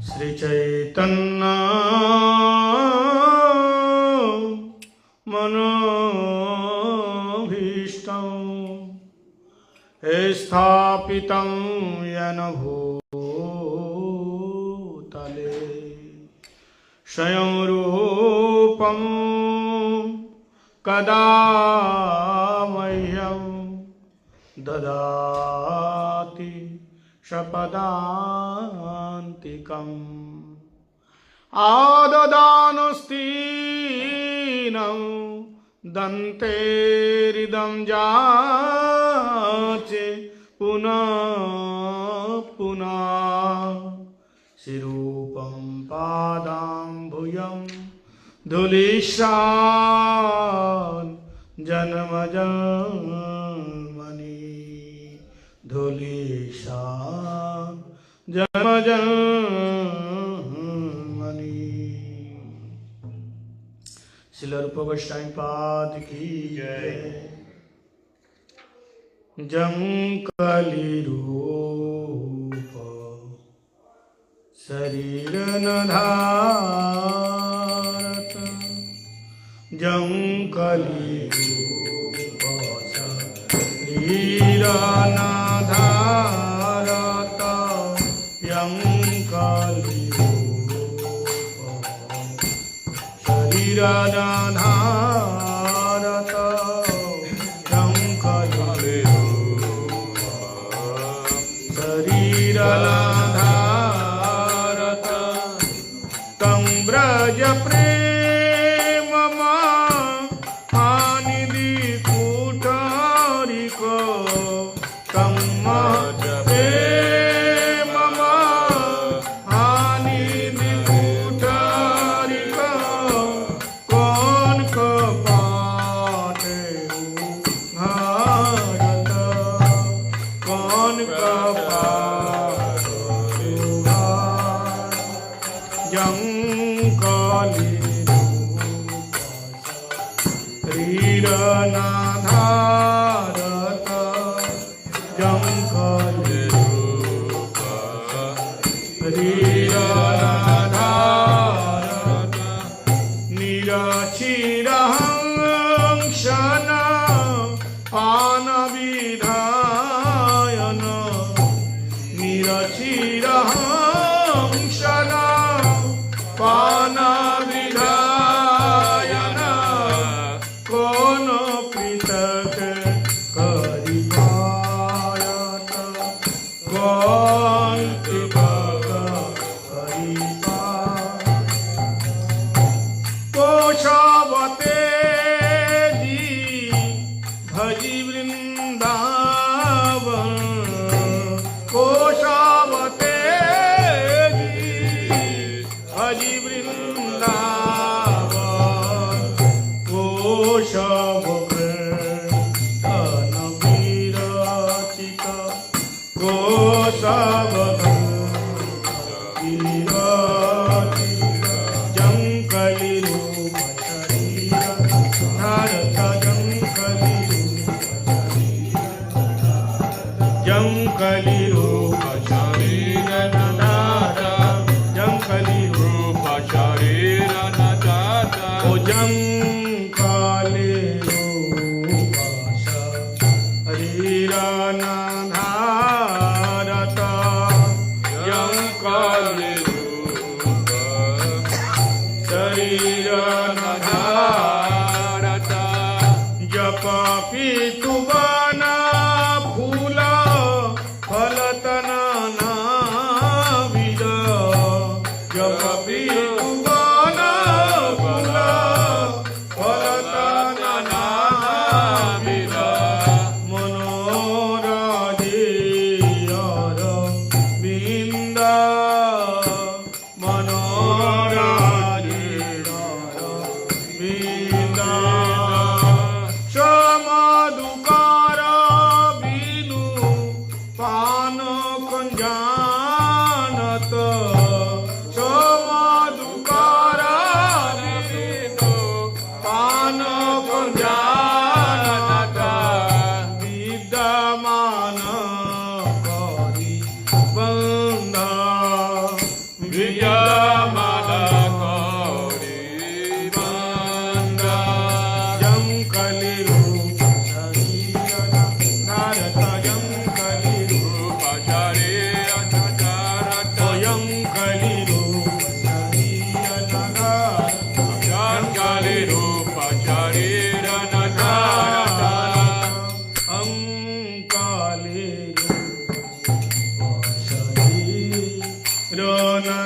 श्री चैतन्य मनोभीष्टं स्थापितं येन भूतले स्वयं रूपं कदा मह्यं ददाति शपदान्तिकम् आददानस्तीनं दन्तेरिदं जाचे पुनः पुनः शिरूपं पादाम्बुजं धूलिशान् जन्मजन्मनि धूलिशान् जन्मजन्मनि। श्रील रूप गोस्वामी पाद की जय। जं कलिरूप शरीर न धारत जं कलिरूप शरीर न धारत यं कलिरूप शरीर न धारत यं कलिरूप शरीर न धारत तं व्रज प्रेममा हानिधि कुठारिको तं व्रज प्रेममा हानिधि कुठारिको कौन कपाटे भारत कौन कपाटे जं कलिरूप शरीर न धारत जं कलिरूप शरीर न धारत निरचिरहं क्षण पानविधायन निरचिरहं क्षण पानविधायन कोन पृथक करि पायत कौन पृथक करि पायत कोशावते जी भजी वृंदावन कोशावते जी भजी वृंदावन कोशवृंदन विरचित कोशवृंदन विरचित जं कलिरूप शरीर धारत जं कलिरूप शरीर न धारत जं कलिरूप शरीर न धारत ओ जं कलिरूप शरीर न धारत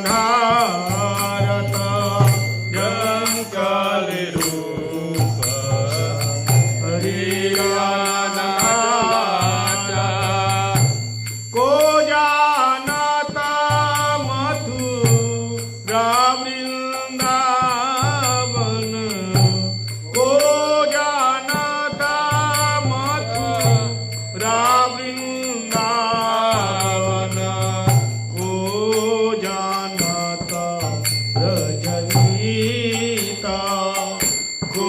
धारत यं कलिरूप हरियानाचा को जानता मथुरा वृंदावन को जानता मथुरा वृंदावन को जानता रजनीता को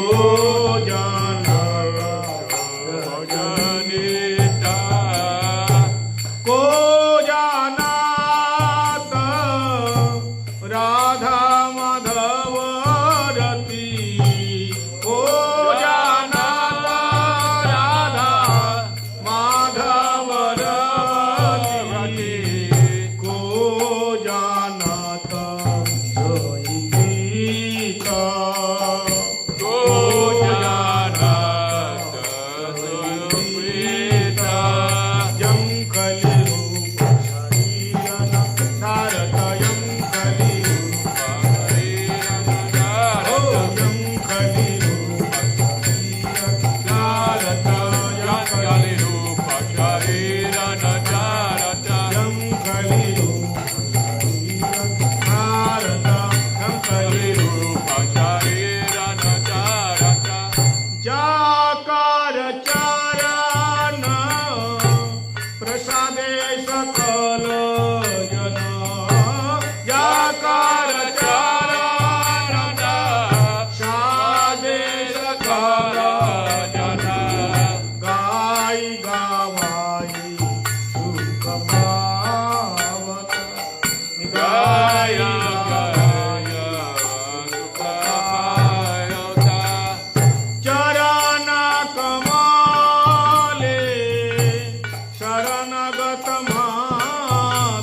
जानता रजनीता को जानता राधा माधव रति को जानता राधा माधव रति को जानता सोई गीता को जानता सोई गीता यं कलिरूप शरीरन धारत यं कलिरूप शरीरन धारत यं कलिरूप शरीरन धारत यं कलिरूप शरीरन धारत यं कलिरूप शरीरन धारत यं कलिरूप शरीरन धारत जाकार चरण प्रसादे सकल जन जाकार चरण प्रसादे सकल जन गाय गावाई सुख पावत गाय गाय सुख पावत चरण कमले शरणगत मान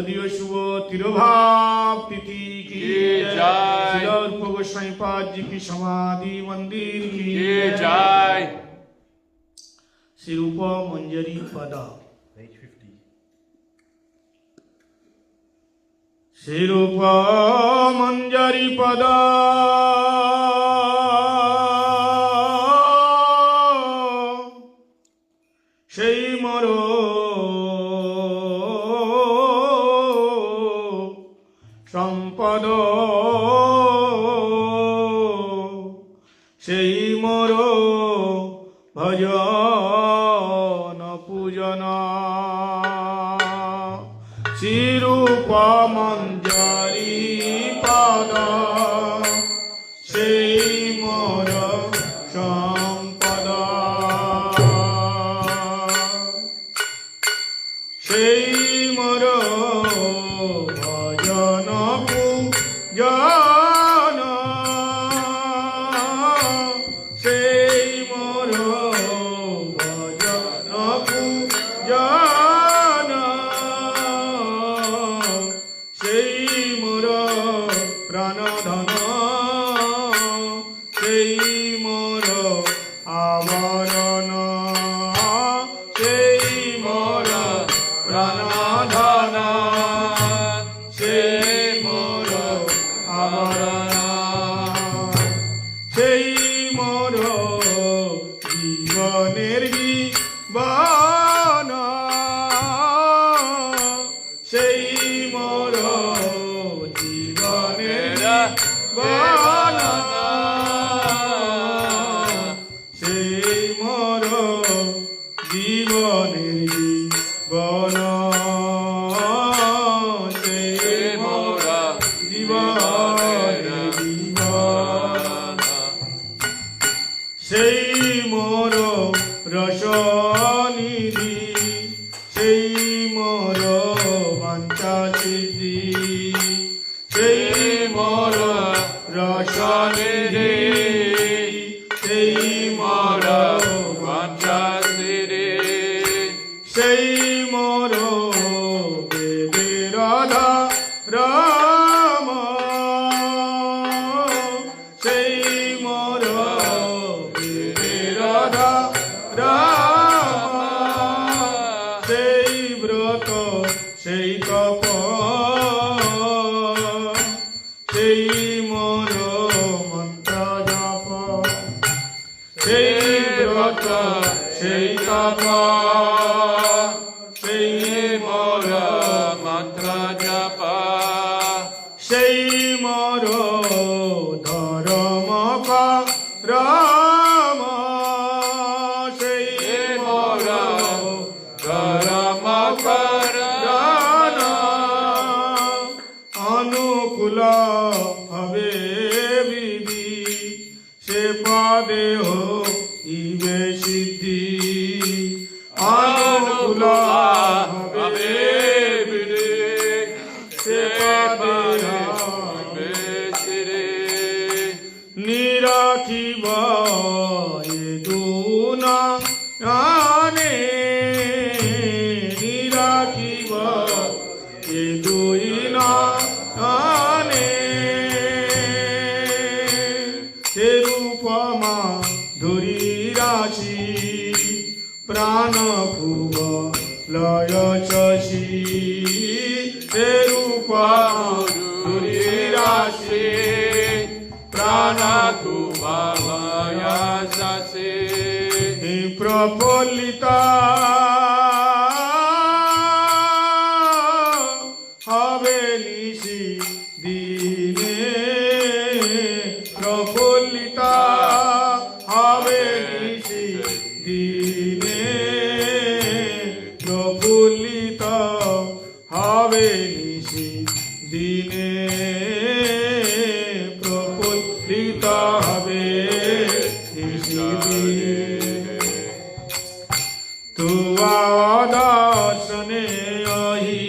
শারদীয় শুভ তিরোভাব তিথি কি জয়। শ্রী रूप गोस्वामी पाद जी की समाधि मंदिर की जय। श्री रूप मंजरी पदा श्री रूप मंजरी पदा সেই মর সম্পদ সেই মর ভজন পূজন শ্রীরূপ মঞ্জরি পদ সেই মর সম্পদ সেই মর ভজন পূজন সেই মর ভজন পূজন সেই মোর প্রাণধন সেই মোর আবরণ সেই মোর প্রাণধন সেই মোর আবরণ সেই মোর জীবনের জীবন সেই মোর জীবনের জীবন সেই মোর জীবনের জীবন সেই মোর জীবনের জীবন সেই মোর রসনিধি সেই মোর বাঞ্ছা সিদ্ধি সেই মোর রসনিধি সেই মোর বাঞ্ছা সিদ্ধি সেই মোর বেদের রাম সেই মোর বেদের রাম সেই ব্রত সেই তপ সেই মোর মন্ত্র জপ সেই ব্রত সেই তপ সেই মোর মন্ত্র জপ সেই মোর ধর্ম রাম সেই মোর ধর্ম রাম অনুকূল হবে বিধি সে পদে হইবে সিদ্ধি অনুকূল হবে বিধি সে পদে হইবে সিদ্ধি নিরাখিব এ দুনা আনে নিরাখিব এ দুই না আনে সে রূপমা ধরি রাশি প্রাণ খুব লয় শশী সে রূপমা ধরি রাশি প্রাণ খুব লয় শশী প্রফুল্লিতা হবে নিশি দিনে প্রফুল্লিতা হবে নিশি দিনে প্রফুল্লিত হবে নিশি দিনে প্রফুল্লিত হবে নিশি দিনে তুয়া দর্শনে অহি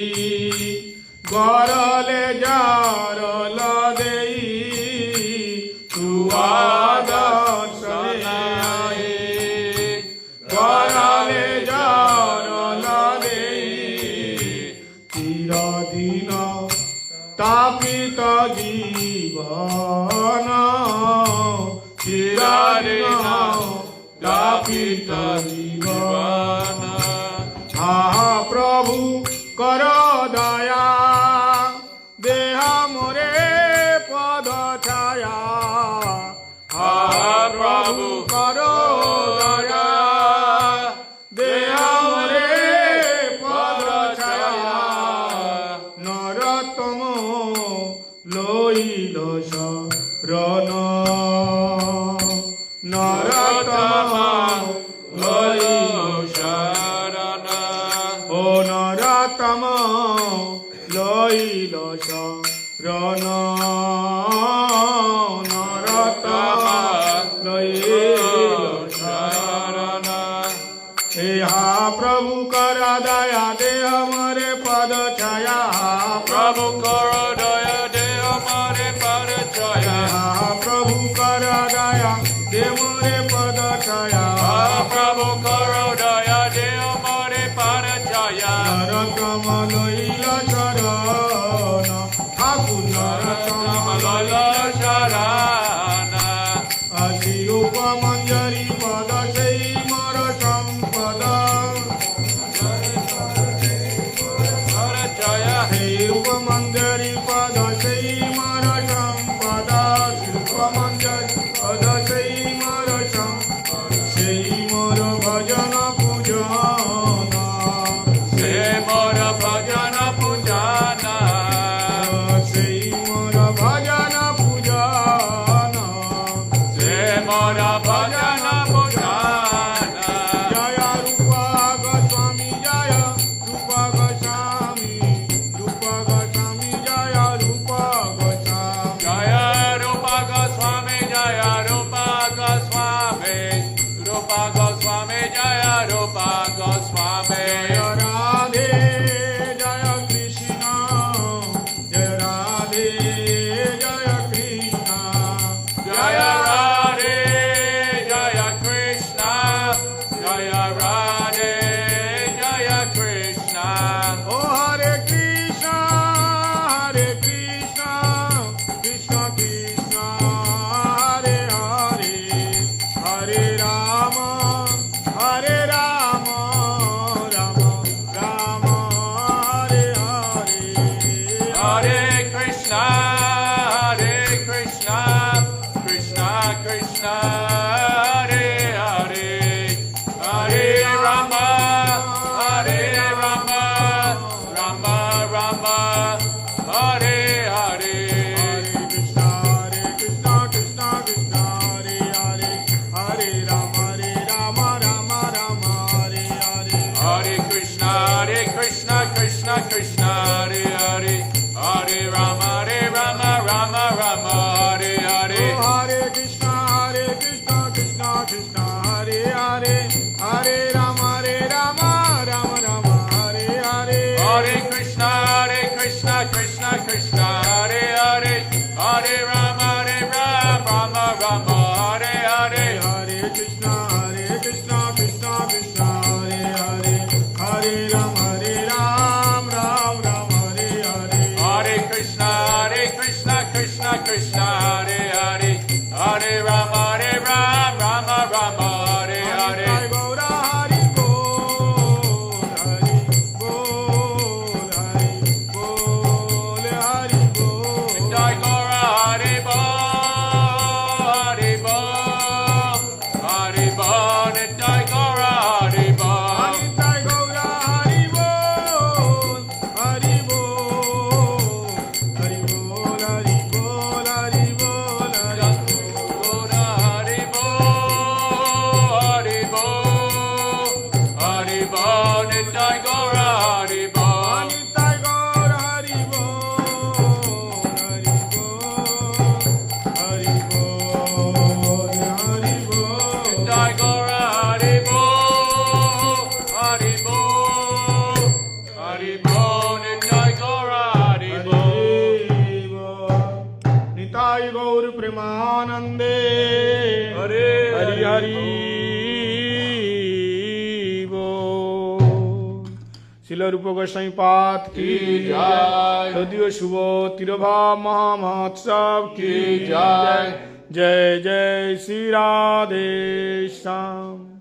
গরলে জারল দেই তুয়া দর্শনে অহি গরলে জারল দেই চিরদিন तापित जीवन चिरारिण तापित जीवन प्रभु कर दया देह मोरे पद छाया प्रभु कर दया देह मोरे पद छाया नरतम लइल शरण नरतम लइल शरण ओ नरतम लइल शरण नरतम लइल शरण हे हा प्रभु कर दया देह मरे पद छाया प्रभु कर दया दे हमारे पर छाया हा प्रभु कर दया देह मरे पद छाया प्रभु कर दया दे हमारे पर छाया नरतम लइल शरण आकु नरतम लल शरण अति उपमंजरी पद sei मोर संपद पर छाया हे उपमंजरी पद sei मोर संपद उपमंजरी पद sei मोर संपद sei मोर भजन पूजन से मोर भजन पूजाना sei मोर भजन पूजन से मोर भजन पूजाना जय रूपा गोस्वामी जय रूपा गोस्वामी जय रूपा गोस्वामी जय रूप गोस्वामी जय रूप गोस्वामी रूप गोस्वामी जय रूप गोस्वामी जय राधे जय कृष्ण जय राधे जय कृष्ण जय राधे जय कृष्ण जय राधे जय कृष्ण ओ हरे Krishna Krishna Krishna Hare Hare Hare Ram Ram Ram Hare Hare Hare Krishna, Krishna Krishna, Hare Hare, Hare Rama, Rama Rama, Hare Hare. Krishna Krishna Krishna Hare Hare Hare Rama Rama Hare Hare Hare Krishna, Krishna Krishna, Hare Hare, Hare Rama, Rama Hare Hare. Hare Krishna Krishna Krishna Hare Hare Hare Rama Rama Hare Hare Hare Krishna, Krishna Krishna, Hare Hare, Hare Rama, Rama Hare Hare. Hare Krishna Krishna Krishna Hare Hare Hare Rama Ram Hare Hare Hare Krishna, Krishna Krishna, Hare Hare, Hare Rama, Rama Hare Hare. Jai Gaura Hari Bol Hari Bol Hari Bol Hari Bol Jai Gaura Hari Bol, Hari Bol, Jai Gaura Hari Bol. Jai Gaura Hari Bol Hari Bol Hari Bol Hari Bol Hari Bol Hari Bol Hari Bol, Nitai Gaura Hari Bol. Jai Gaura Hari Bol Hari Bol Hari Bol Nitai Gaura Hari Bol, Hari Bol, Nitai Gaura Hari Bol. Nitai गौर प्रेमानंदे हरे हरि हरि बोल। शिल रूप गोस्वामी पाद की जय। तदीय शुभ तिरुभाव महामहोत्सव की जय। जय जय श्री राधे श्याम।